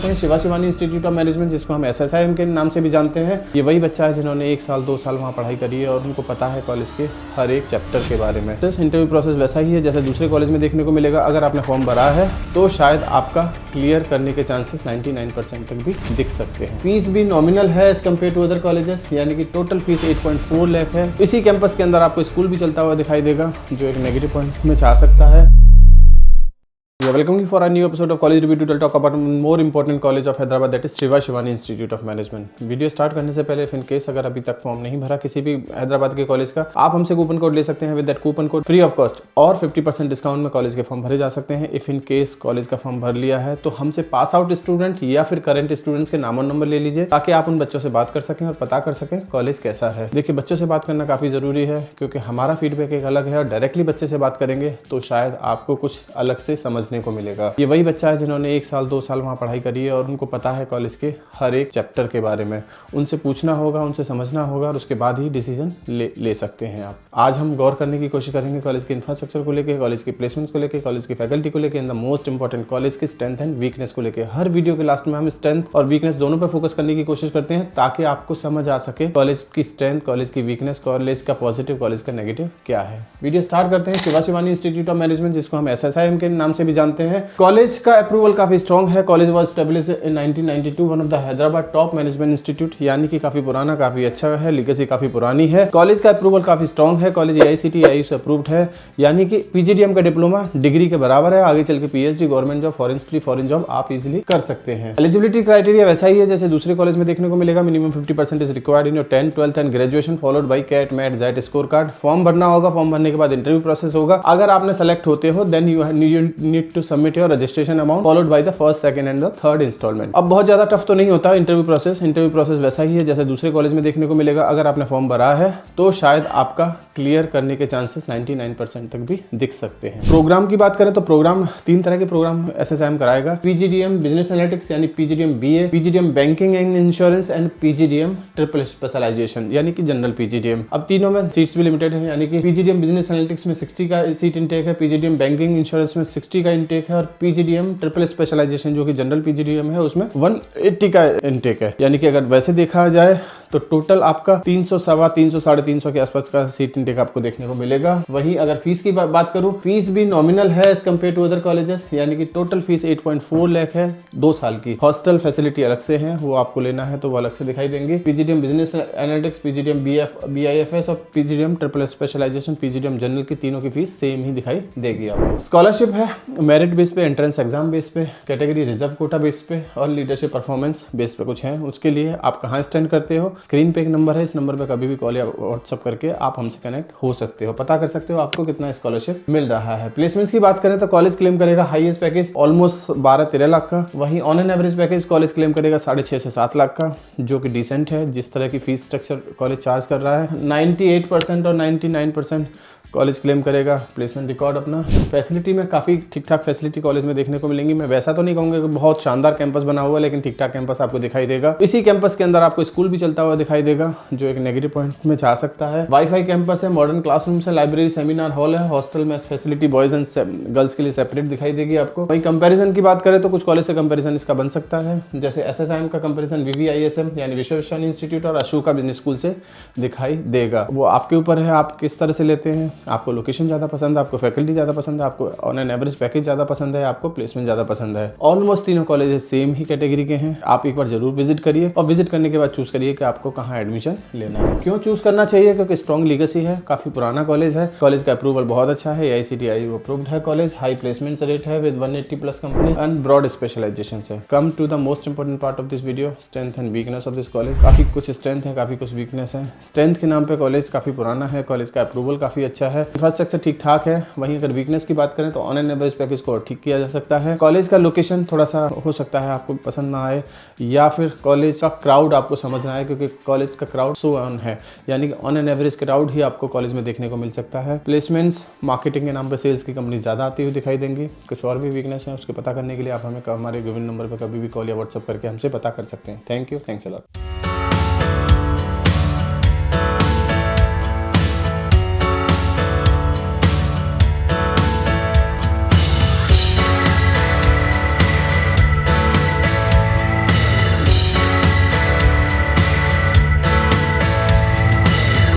Shiva Shivani institute of management, जिसको हम SSIM के नाम से भी जानते हैं। ये वही बच्चा है जिन्होंने 1 साल 2 साल वहाँ पढ़ाई करी है और उनको पता है कॉलेज के हर एक चैप्टर के बारे में। इंटरव्यू प्रोसेस वैसा ही है जैसे दूसरे कॉलेज में देखने को मिलेगा। अगर आपने फॉर्म भरा है तो शायद आपका क्लियर करने के चांसेस 99% तक भी दिख सकते हैं। फीस भी नॉमिनल है as compare to other colleges, यानी कि टोटल फीस 8.4 लाख है। इसी कैंपस के अंदर आपको स्कूल भी चलता हुआ दिखाई देगा, जो एक नेगेटिव पॉइंट में जा सकता है। Welcome you for a new episode of College Review to talk about more important college of Hyderabad, that is Shiva Shivani institute of management. Video start करने से पहले इन केस अगर अभी तक फॉर्म नहीं भरा किसी भी हैदराबाद के कॉलेज का, आप हमसे कूपन कोड ले सकते हैं। With that coupon code free of cost और 50% डिस्काउंट में कॉलेज के फॉर्म भरे जा सकते हैं। इफ इन केस कॉलेज का फॉर्म भर लिया है तो हमसे पास आउट स्टूडेंट या फिर करंट स्टूडेंट्स के नाम और नंबर ले लीजिए, ताकि आप उन बच्चों से बात कर सकें और पता कर सकें कॉलेज कैसा है। देखिए, बच्चों से बात करना काफी जरूरी है, क्योंकि हमारा फीडबैक एक अलग है और डायरेक्टली बच्चे से बात करेंगे तो शायद आपको कुछ अलग से समझने को मिलेगा। ये वही बच्चा है जिन्होंने 1 साल 2 साल वहाँ पढ़ाई करी है और उनको पता है कॉलेज के हर एक चैप्टर के बारे में। उनसे पूछना होगा, उनसे समझना होगा और उसके बाद ही डिसीजन ले सकते हैं आप। आज हम गौर करने की कोशिश करेंगे कॉलेज के इंफ्रास्ट्रक्चर को लेकर, कॉलेज के प्लेसमेंट्स को लेकर, कॉलेज की फैकल्टी को लेकर, in the most important college की स्ट्रेंथ एंड वीकनेस को लेकर। हर वीडियो के लास्ट में हम स्ट्रेंथ और वीकनेस दोनों पर फोकस करने की कोशिश करते हैं, ताकि आपको समझ आ सके कॉलेज की स्ट्रेंथ, कॉलेज की वीकनेस, कॉलेज का पॉजिटिव, कॉलेज का नेगेटिव क्या है। वीडियो स्टार्ट करते हैं। Shiva Shivani institute of management, जिसको हम SSIM के नाम से भी जानते हैं। कॉलेज का अप्रूवल काफी स्ट्रॉन्ग है। College was established in 1992, one of the Hyderabad top management institute, यानी कि काफी पुराना, काफी अच्छा है, लीगेसी काफी पुरानी है। कॉलेज का अप्रूवल काफी स्ट्रॉन्ग है। कॉलेज AICTE AIU से अप्रूव्ड है, यानी कि PGDM का डिप्लोमा डिग्री के बराबर है। आगे चल के PhD, government job, foreign job आप इजीली कर सकते हैं। एलिजिबिलिटी क्राइटेरिया वैसा ही है जैसे दूसरे कॉलेज में देखने को मिलेगा। Minimum 50% is required in your 10th 12th and graduation, followed by CAT MAT JET score card. Form भरना होगा, फॉर्म भरने के बाद इंटरव्यू प्रोसेस होगा। अगर आपने सेलेक्ट होते हो then you need to submit your registration amount, followed by the first, second and the third installment. अब बहुत ज्यादा टफ तो नहीं होता इंटरव्यू प्रोसेस वैसा ही है जैसे दूसरे कॉलेज में देखने को मिलेगा। अगर आपने फॉर्म भरा है तो शायद आपका क्लियर करने के चांसेस 99% तक भी दिख सकते हैं। प्रोग्राम की बात करें तो प्रोग्राम 3 तरह के प्रोग्राम SSIM कराएगा। PGDM बिजनेस एनालिटिक्स यानी PGDM BA, PGDM banking and insurance and PGDM triple specialization यानी कि जनरल PGDM। अब तीनों में सीट्स भी लिमिटेड है, यानी कि PGDM बिजनेस एनालिटिक्स में 60 का सीट इंटेक है, PGDM बैंकिंग इंश्योरेंस में 60 का इंटेक है और PGDM ट्रिपल स्पेशलाइजेशन जो कि जनरल PGDM है उसमें 180 का इंटेक है। यानी कि अगर वैसे देखा जाए तो टोटल आपका 300, 350, 350 के आसपास का सीट इंटेक आपको देखने को मिलेगा। वहीं अगर फीस की बात करूं, फीस भी नॉमिनल है as compare to other colleges, यानी कि टोटल फीस 8.4 लाख है 2 साल की। हॉस्टल फैसिलिटी अलग से है, वो आपको लेना है तो वो अलग से दिखाई देंगे। PGDM business analytics, PGDM BIFS और PGDM triple specialization, PGDM general की तीनों की फीस सेम ही दिखाई देगी आपको। स्कॉलरशिप है मेरिट बेस पे, एंट्रेंस एग्जाम बेस पे, कैटेगरी रिजर्व कोटा बेस पे और लीडरशिप परफॉर्मेंस बेस पे कुछ है। उसके लिए आप कहाँ स्टैंड करते हो, स्क्रीन पे एक नंबर है, इस नंबर पे कभी भी कॉल या व्हाट्सअप करके आप हमसे कनेक्ट हो सकते हो, पता कर सकते हो आपको कितना स्कॉलरशिप मिल रहा है। प्लेसमेंट्स की बात करें तो कॉलेज क्लेम करेगा हाईएस्ट पैकेज ऑलमोस्ट 12-13 लाख का। वहीं on an average package college claim करेगा 6.5 से 7 लाख का, जो कि डिसेंट है जिस तरह की फीस स्ट्रक्चर कॉलेज चार्ज कर रहा है। 98% और 99% कॉलेज क्लेम करेगा प्लेसमेंट रिकॉर्ड अपना। फैसिलिटी में काफ़ी ठीक ठाक फैसिलिटी कॉलेज में देखने को मिलेंगी। मैं वैसा तो नहीं कहूँगा कि बहुत शानदार कैंपस बना हुआ है, लेकिन ठीक ठाक कैंपस आपको दिखाई देगा। इसी कैंपस के अंदर आपको स्कूल भी चलता हुआ दिखाई देगा, जो एक नेगेटिव पॉइंट में जा सकता है। वाईफाई कैंपस है, मॉडर्न क्लासरूम्स है, लाइब्रेरी, सेमिनार हॉल है, हॉस्टल में फैसिलिटी बॉयज एंड गर्ल्स के लिए सेपरेट दिखाई देगी आपको। वहीं कंपेरिजन की बात करें तो कुछ कॉलेज से कंपेरिजन इसका बन सकता है, जैसे SSIM का कंपेरिजन VVISM यानी विश्व विज्ञान इंस्टीट्यूट और अशोका बिजनेस स्कूल से दिखाई देगा। वो आपके ऊपर है, आप किस तरह से लेते हैं। आपको लोकेशन पसंद है, आपको फैकल्टी ज्यादा पसंद है, आपको ऑन एन एवरेज पैकेज ज्यादा पसंद है, आपको प्लेसमेंट ज्यादा पसंद है। ऑलमोस्ट तीनों कॉलेजेस सेम ही कैटेगरी के हैं। आप एक बार जरूर विजिट करिए और विजिट करने के बाद चूज करिए कि आपको कहाँ एडमिशन लेना है। क्यों चूज करना चाहिए, क्योंकि स्ट्रॉन्ग लीगेसी है, काफी पुराना कॉलेज है, कॉलेज का अप्रूवल बहुत अच्छा है, AICTE AIU अप्रूव्ड है कॉलेज, हाई प्लेसमेंट रेट है with 180+ company and broad specialization है। Come to the most important part of this video, strength and weakness of this college. काफी कुछ स्ट्रेंथ है, काफी कुछ वीकनेस है। स्ट्रेंथ के नाम पे कॉलेज काफी पुराना है, कॉलेज का अप्रूवल काफी अच्छा है, इंफ्रास्ट्रक्चर ठीक ठाक है। वहीं अगर वीकनेस की बात करें तो ऑन एन एवरेज पैकेज को ठीक किया जा सकता है। कॉलेज का लोकेशन थोड़ा सा हो सकता है आपको पसंद ना आए, या फिर कॉलेज का क्राउड आपको समझ ना आए, क्योंकि कॉलेज का क्राउड सो ऑन है, यानी कि ऑन एन एवरेज क्राउड ही आपको कॉलेज में देखने को मिल सकता है। प्लेसमेंट्स मार्केटिंग के नाम पर सेल्स की कंपनी ज्यादा आती हुई दिखाई देंगी। कुछ और भी वीकनेस है, उसके पता करने के लिए आप हमें हमारे गिवन नंबर पर कभी भी कॉल या व्हाट्सअप करके हमसे पता कर सकते हैं। Thank you, thanks a lot.